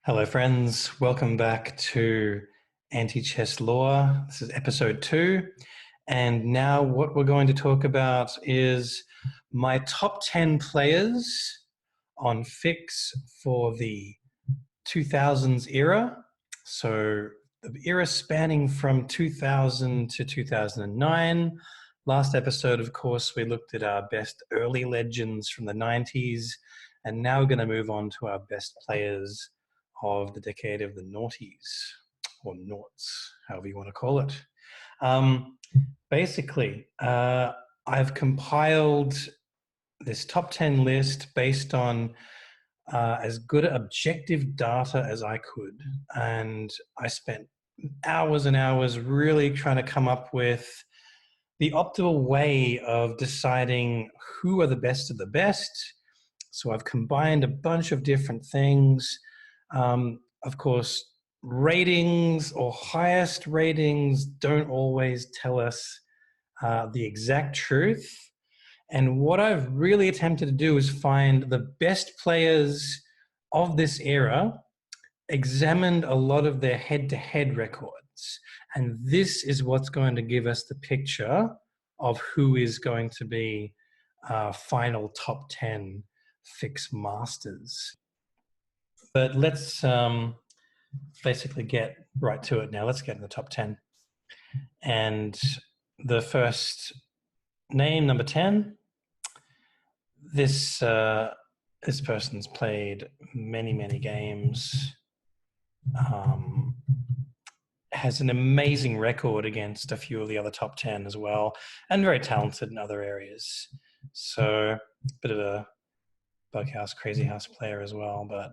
Hello, friends. Welcome back to Antichess Law. This is episode 2. And now what we're going to talk about is my top 10 players on FICS for the 2000s era. So the era spanning from 2000 to 2009. Last episode, of course, we looked at our best early legends from the 90s. And now we're going to move on to our best players of the decade of the noughties, or noughts, however you want to call it. Basically, I've compiled this top 10 list based on as good objective data as I could. And I spent hours and hours really trying to come up with the optimal way of deciding who are the best of the best. So I've combined a bunch of different things. Of course, ratings or highest ratings don't always tell us the exact truth. And what I've really attempted to do is find the best players of this era, examined a lot of their head-to-head records. And this is what's going to give us the picture of who is going to be final top 10 FICS masters. But let's basically get right to it now. Let's get in the top 10. And the first name, number 10, this person's played many, many games, has an amazing record against a few of the other top 10 as well, and very talented in other areas. So a bit of a Bughouse, Crazy House player as well, but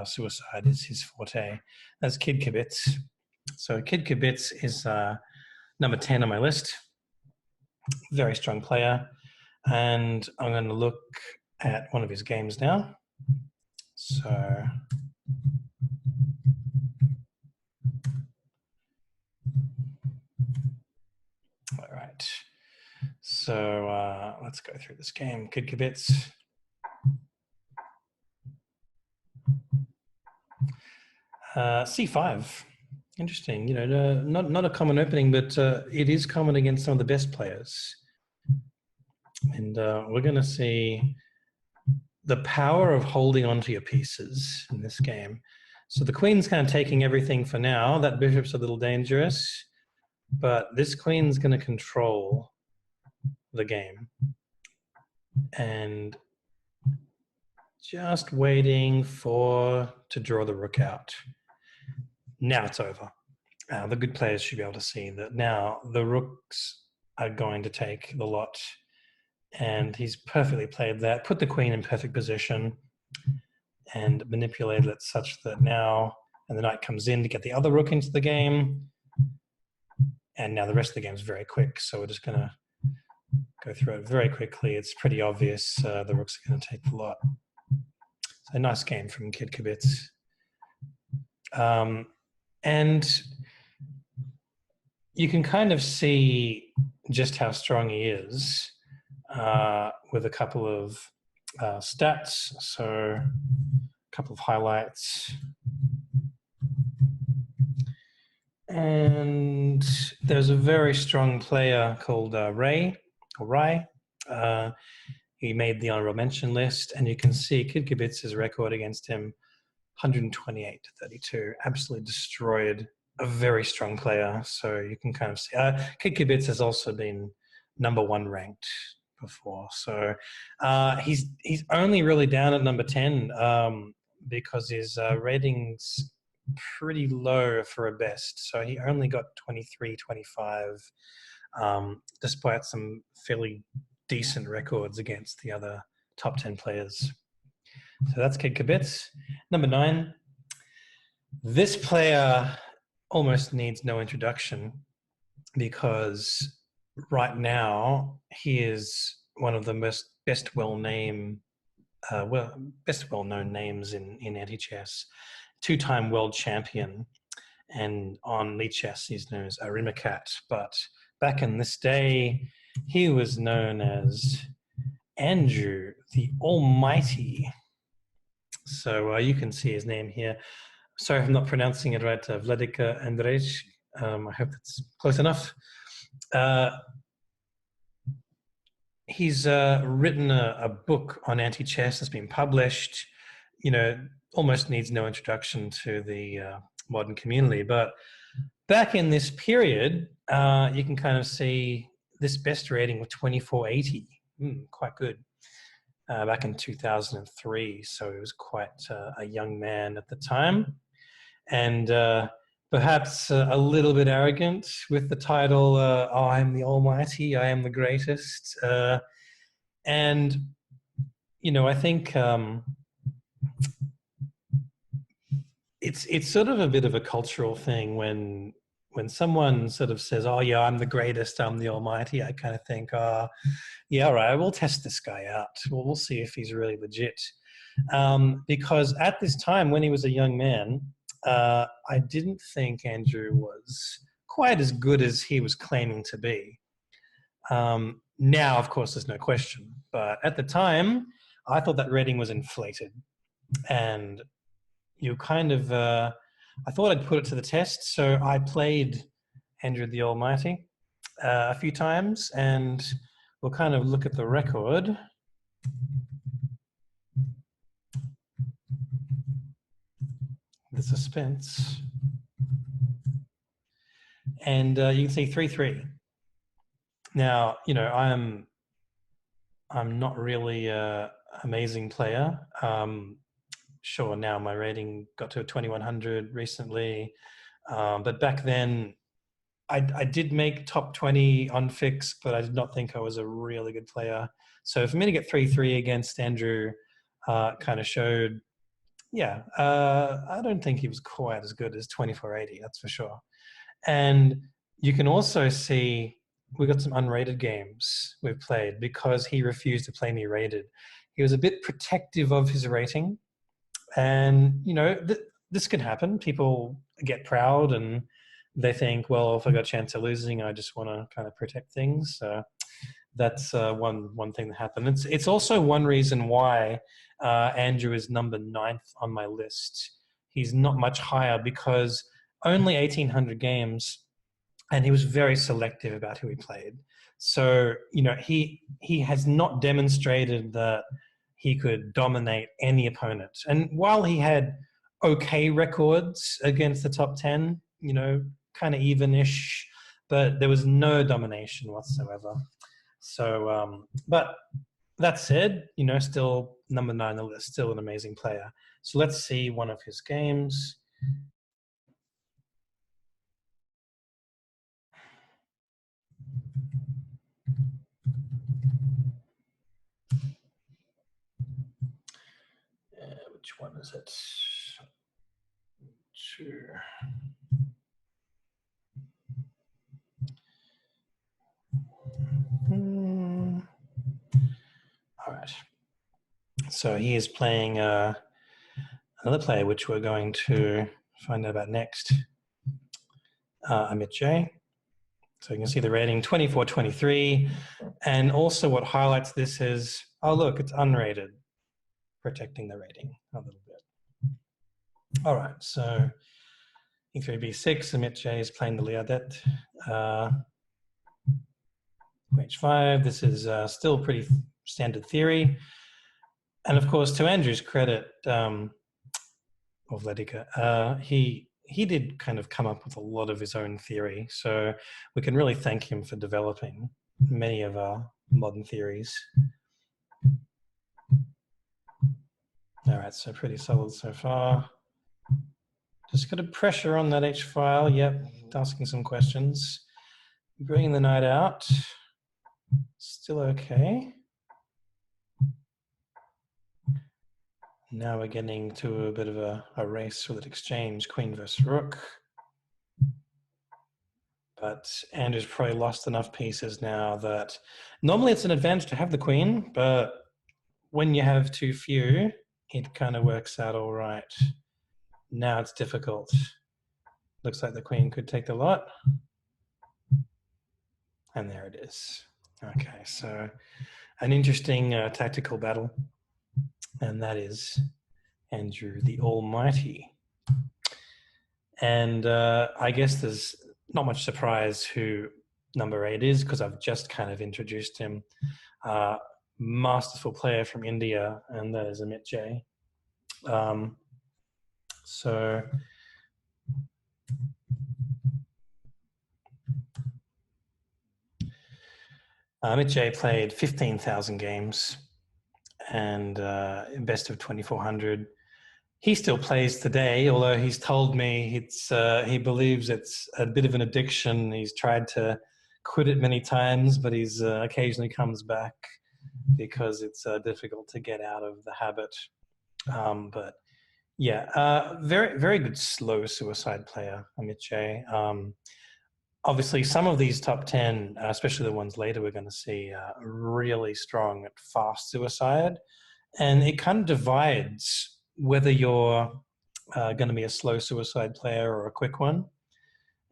suicide is his forte. That's Kid Kibitz. So Kid Kibitz is number 10 on my list. Very strong player. And I'm going to look at one of his games now. So all right. So let's go through this game. Kid Kibitz. C5. Interesting. You know, not a common opening, but it is common against some of the best players. And we're going to see the power of holding onto your pieces in this game. So the queen's kind of taking everything for now. That bishop's a little dangerous, but this queen's going to control the game. And just waiting to draw the rook out. Now it's over. The good players should be able to see that now the rooks are going to take the lot. And he's perfectly played that, put the queen in perfect position and manipulated it such that now, and the knight comes in to get the other rook into the game. And now the rest of the game is very quick. So we're just going to go through it very quickly. It's pretty obvious the rooks are going to take the lot. So a nice game from Kid Kibitz. And you can kind of see just how strong he is with a couple of stats. So a couple of highlights. And there's a very strong player called Rai. He made the honorable mention list, and you can see Kid Kibitz's record against him, 128 to 32. Absolutely destroyed a very strong player. So you can kind of see Kid Kibitz has also been number 1 ranked before. So he's only really down at number 10 because his rating's pretty low for a best. So he only got 23, 25, despite some fairly decent records against the other top 10 players. So that's Kid Kibitz. Number 9. This player almost needs no introduction because right now he is one of the best well-known names in anti-chess. 2-time world champion, and on Lichess he's known as Arimikat. But back in this day, he was known as Andrew the Almighty. So you can see his name here. sorry if I'm not pronouncing it right, Vladika Andrej. I hope that's close enough. He's written a book on anti-chess that's been published. You know, almost needs no introduction to the modern community. But back in this period, you can kind of see this best rating of 2480, quite good. Back in 2003, so he was quite a young man at the time, and perhaps a little bit arrogant with the title, oh, I'm the Almighty, I am the greatest. And, you know, I think it's sort of a bit of a cultural thing when someone sort of says, oh, yeah, I'm the greatest, I'm the Almighty. I kind of think, oh, yeah, all right, we'll test this guy out. We'll see if he's really legit. Because at this time, when he was a young man, I didn't think Andrew was quite as good as he was claiming to be. Now, of course, there's no question. But at the time, I thought that rating was inflated. And you kind of, I thought I'd put it to the test. So I played Andrew the Almighty a few times, and we'll kind of look at the record. The suspense. And you can see 3-3. Now, you know, I'm not really an amazing player. Sure, now my rating got to a 2100 recently. But back then, I did make top 20 on FICS, but I did not think I was a really good player. So for me to get 3-3 against Andrew kind of showed, yeah, I don't think he was quite as good as 2480, that's for sure. And you can also see we got some unrated games we've played because he refused to play me rated. He was a bit protective of his rating. And, you know, this can happen. People get proud and they think, well, if I got a chance of losing, I just want to kind of protect things. So that's one thing that happened. It's also one reason why Andrew is number 9th on my list. He's not much higher because only 1,800 games, and he was very selective about who he played. So, you know, he has not demonstrated that he could dominate any opponent. And while he had okay records against the top 10, you know, kind of even-ish, but there was no domination whatsoever. So, but that said, you know, still number 9 on the list, still an amazing player. So let's see one of his games. Which one is it? Sure. All right. So he is playing another player, which we're going to find out about next, Amit J. So you can see the rating 24-23. And also what highlights this is, oh, look, it's unrated, protecting the rating a little bit. All right, so E3B6, Amit J is playing the Liadet. H5, this is still pretty standard theory. And of course, to Andrew's credit, or Vladika, he did kind of come up with a lot of his own theory. So we can really thank him for developing many of our modern theories. All right, so pretty solid so far. Just got a pressure on that H file. Yep, asking some questions. Bringing the knight out. Still okay. Now we're getting to a bit of a race for that exchange, queen versus rook. But Andrew's probably lost enough pieces now that normally it's an advantage to have the queen, but when you have too few, it kind of works out all right. Now it's difficult. Looks like the queen could take the lot. And there it is. Okay, so an interesting tactical battle. And that is Andrew the Almighty. And I guess there's not much surprise who number 8 is, because I've just kind of introduced him. Masterful player from India, and that is Amit J. So Amit J played 15,000 games and best of 2,400. He still plays today, although he's told me he believes it's a bit of an addiction. He's tried to quit it many times, but he's occasionally comes back because it's difficult to get out of the habit. But yeah, very, very good slow suicide player, Amit J. Obviously, some of these top 10, especially the ones later we're going to see, are really strong at fast suicide. And it kind of divides whether you're going to be a slow suicide player or a quick one.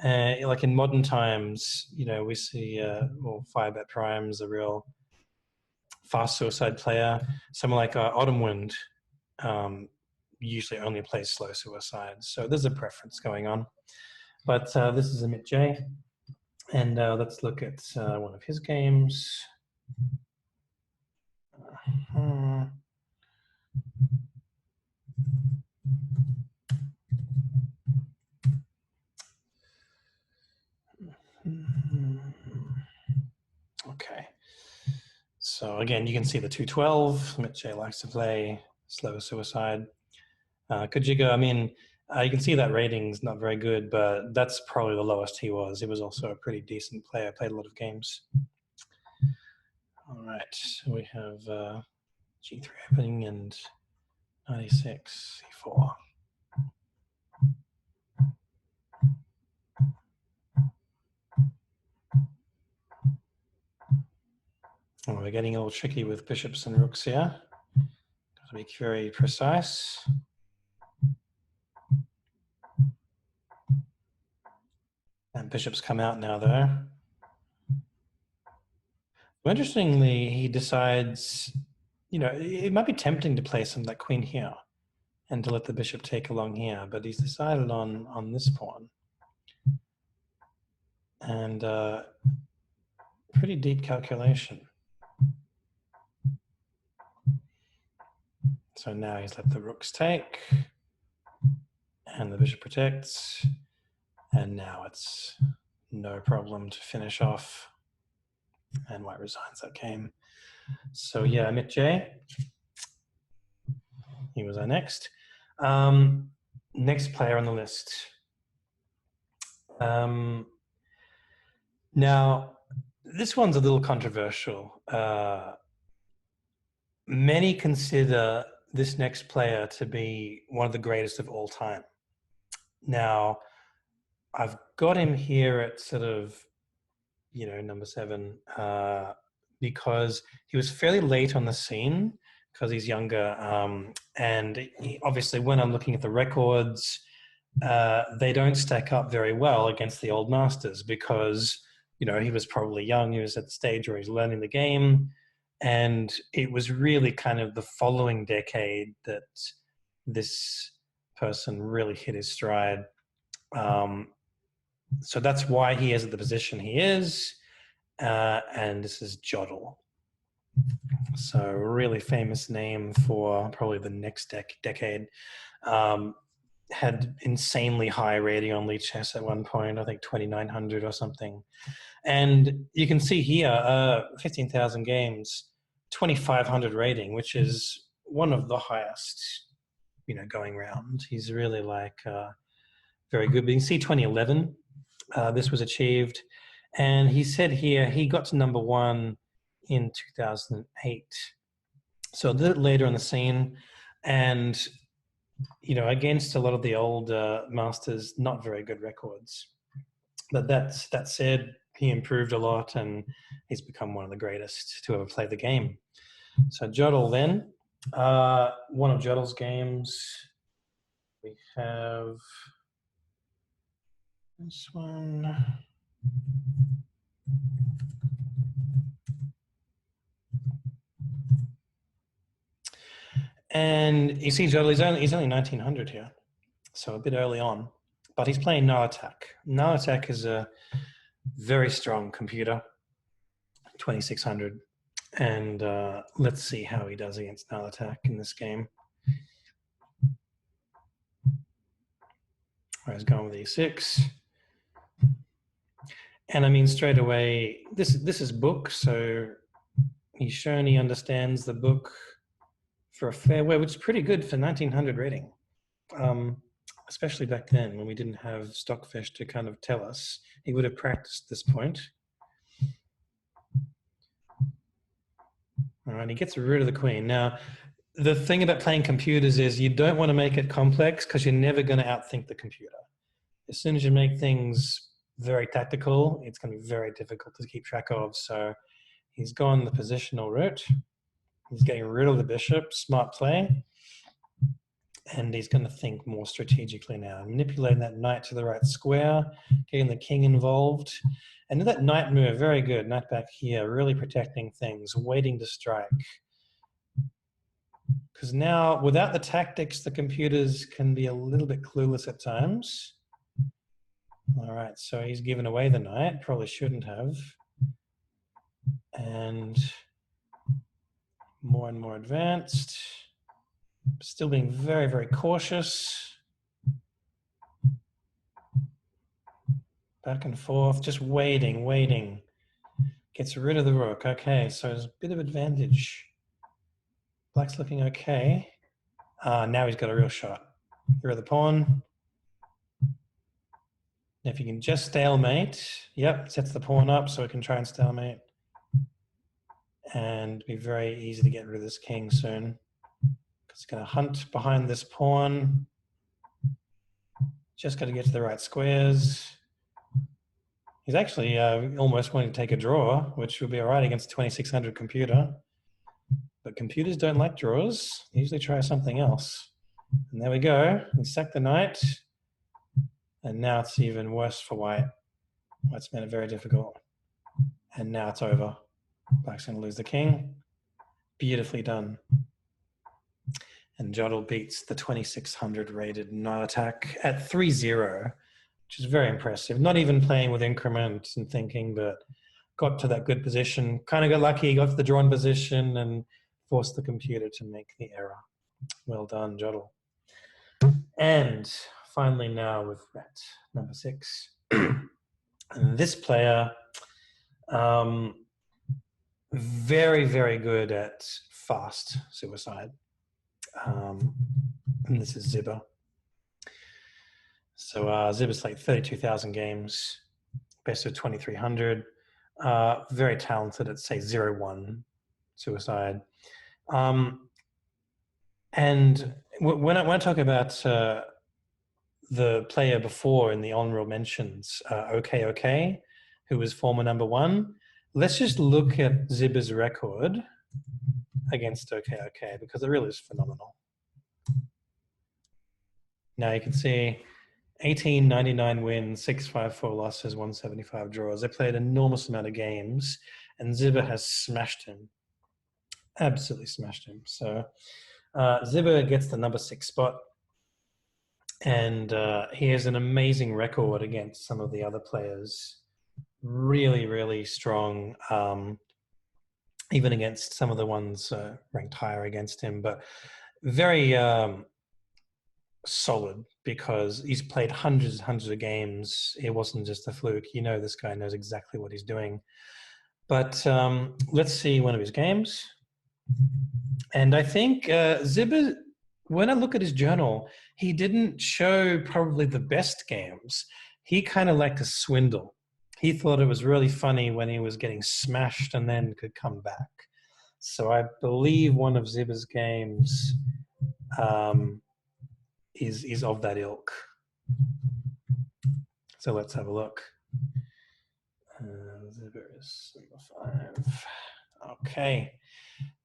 Like in modern times, we see Firebet Prime's a real fast suicide player. Someone like Autumn Wind usually only plays slow suicide. So there's a preference going on. But this is Amit J. And let's look at one of his games. Okay. So again, you can see the 212. Amit J likes to play slow suicide. Kajiga, I mean, you can see that rating's not very good, but that's probably the lowest he was. He was also a pretty decent player, played a lot of games. All right, so we have G3 opening and 96, C4. Oh, we're getting a little tricky with bishops and rooks here. Got to be very precise. And bishops come out now, though. Interestingly, he decides, it might be tempting to play some like queen here and to let the bishop take along here, but he's decided on this pawn. And pretty deep calculation. So now he's let the rooks take, and the bishop protects, and now it's no problem to finish off, and white resigns that game. So yeah, Amit J, he was our next. Next player on the list. Now, this one's a little controversial. Many consider this next player to be one of the greatest of all time. Now, I've got him here at sort of, number 7, because he was fairly late on the scene because he's younger. And obviously, when I'm looking at the records, they don't stack up very well against the old masters because, he was probably young. He was at the stage where he's learning the game. And it was really kind of the following decade that this person really hit his stride. So that's why he is at the position he is. And this is Jodl. So a really famous name for probably the next decade. Had insanely high rating on Chess at one point, I think 2,900 or something. And you can see here, 15,000 games, 2,500 rating, which is one of the highest, going round. He's really like very good. But you can see 2011, this was achieved. And he said here, he got to number 1 in 2008. So a little later on the scene. And, against a lot of the old masters, not very good records. But that said, he improved a lot and he's become one of the greatest to ever play the game. So Jodl then, one of Jodl's games, we have this one. And you see Jodl, he's only 1900 here, so a bit early on. but he's playing no attack. No attack is a very strong computer, 2600. And let's see how he does against no attack in this game. He's going with e6. And I mean, straight away, this is book, so he's shown he understands the book for a fair way, which is pretty good for 1900 rating, especially back then when we didn't have Stockfish to kind of tell us. He would have practiced this point. All right, he gets rid of the queen. Now, the thing about playing computers is you don't want to make it complex because you're never going to outthink the computer. As soon as you make things very tactical, it's going to be very difficult to keep track of. So he's gone the positional route. He's getting rid of the bishop, smart play. And he's going to think more strategically now, manipulating that knight to the right square, getting the king involved. And that knight move, very good, knight back here, really protecting things, waiting to strike. Because now, without the tactics, the computers can be a little bit clueless at times. All right, so he's given away the knight, probably shouldn't have. And more advanced. Still being very, very cautious. Back and forth, just waiting. Gets rid of the rook. Okay, so there's a bit of advantage. Black's looking okay. Now he's got a real shot. Get rid of the pawn. If you can just stalemate, yep, sets the pawn up so it can try and stalemate. And be very easy to get rid of this king soon. It's going to hunt behind this pawn. Just got to get to the right squares. He's actually almost wanting to take a draw, which would be all right against a 2600 computer. But computers don't like draws. They usually try something else. And there we go. We sacked the knight. And now it's even worse for white. White's made it very difficult. And now it's over. Black's going to lose the king. Beautifully done. And Jodl beats the 2600 rated no attack at 3-0, which is very impressive. Not even playing with increments and thinking, but got to that good position. Kind of got lucky, got to the drawn position and forced the computer to make the error. Well done, Jodl. And finally now with ret number 6. And this player, very, very good at fast suicide. And this is Zibber. So Zibber's like 32,000 games, best of 2,300. Very talented at, say, 0-1 suicide. And when I talk about the player before in the honorable mentions, OK, who was former #1, let's just look at Zibber's record against OK, because it really is phenomenal. Now you can see 1899 wins, 654 losses, 175 draws. They played an enormous amount of games, and Zibber has smashed him. Absolutely smashed him. So Zibber gets the number 6 spot, and he has an amazing record against some of the other players. Really, really strong, even against some of the ones ranked higher against him, but very solid because he's played hundreds and hundreds of games. It wasn't just a fluke. You know, this guy knows exactly what he's doing. But let's see one of his games. And I think Zibber, when I look at his journal, he didn't show probably the best games. He kind of liked to swindle. He thought it was really funny when he was getting smashed and then could come back. So I believe one of Zibber's games is of that ilk. So let's have a look. Zibber is number 5. Okay.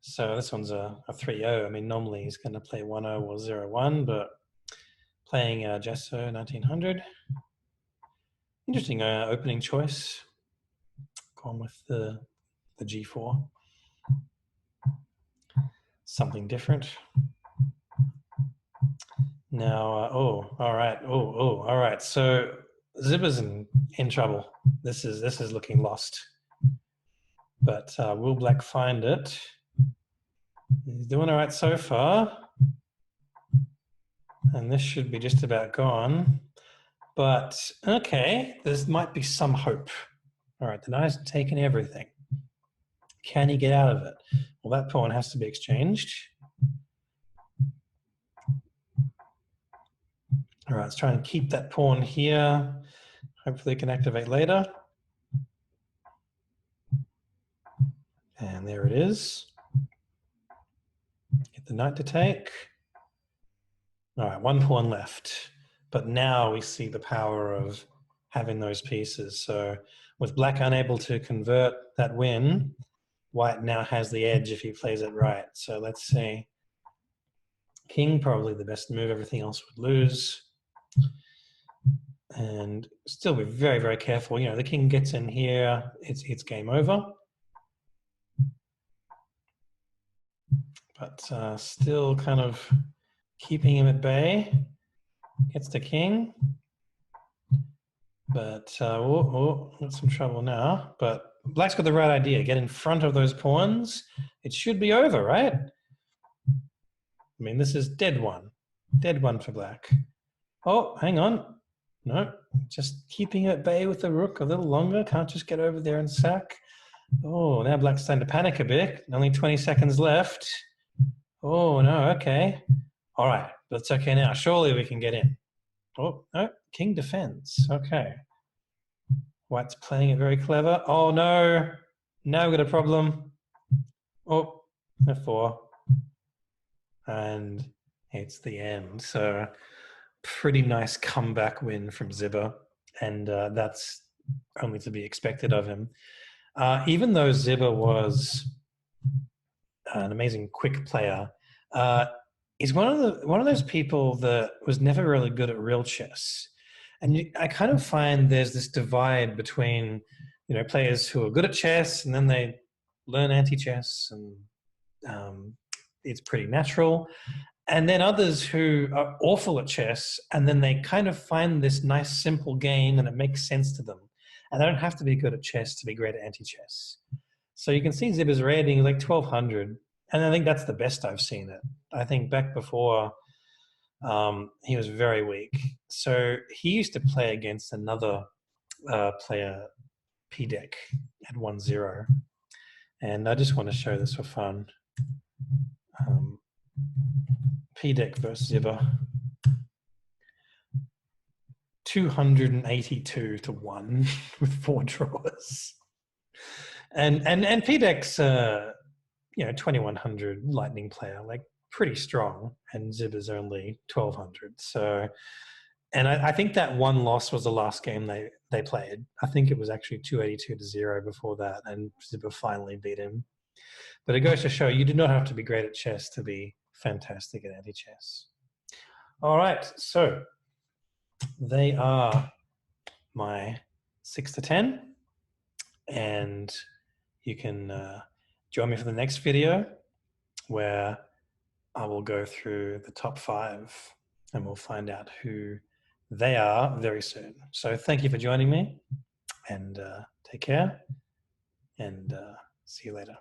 So this one's a 3-0. I mean, normally he's going to play 1-0 or 0-1, but playing Gesso 1900. Interesting opening choice. Gone with the G4. Something different. Now, oh, all right. Oh, all right. So Zibber's in trouble. This is looking lost. But will Black find it? He's doing all right so far. And this should be just about gone. But okay, there might be some hope. All right, the knight's taken everything. Can he get out of it? Well, that pawn has to be exchanged. All right, let's try and keep that pawn here. Hopefully it can activate later. And there it is. Get the knight to take. All right, one pawn left. But now we see the power of having those pieces. So with Black unable to convert that win, White now has the edge if he plays it right. So let's see. King, probably the best move. Everything else would lose. And still be very, very careful. You know, the king gets in here, it's game over. But still kind of keeping him at bay. Gets the king. But got some trouble now. But Black's got the right idea. Get in front of those pawns. It should be over, right? I mean, this is dead one. Dead one for Black. Oh, hang on. No, just keeping it at bay with the rook a little longer. Can't just get over there and sack. Oh, now Black's starting to panic a bit. Only 20 seconds left. Oh, no, okay. All right, that's okay now. Surely we can get in. Oh, no, king defends. Okay. White's playing it very clever. Oh, no. Now we've got a problem. Oh, f4. And it's the end. So pretty nice comeback win from Zibber. And that's only to be expected of him. Even though Zibber was an amazing quick player, he's one of those people that was never really good at real chess. And I kind of find there's this divide between, you know, players who are good at chess and then they learn anti-chess and it's pretty natural. And then others who are awful at chess and then they kind of find this nice simple game and it makes sense to them. And they don't have to be good at chess to be great at anti-chess. So you can see Zibber's rating is like 1200. And I think that's the best I've seen it. I think back before he was very weak. So he used to play against another player, P-Deck, at 1-0. And I just want to show this for fun. P-Deck versus Zibber. 282 to 1 with 4 draws. And P-Deck's, 2100 Lightning player, like pretty strong, and Zibber's only 1200. So, and I think that one loss was the last game they played. I think it was actually 282 to 0 before that, and Zibber finally beat him. But it goes to show you do not have to be great at chess to be fantastic at anti-chess. All right, so they are my 6 to 10, and you can join me for the next video where I will go through the top 5 and we'll find out who they are very soon. So thank you for joining me, and take care, and see you later.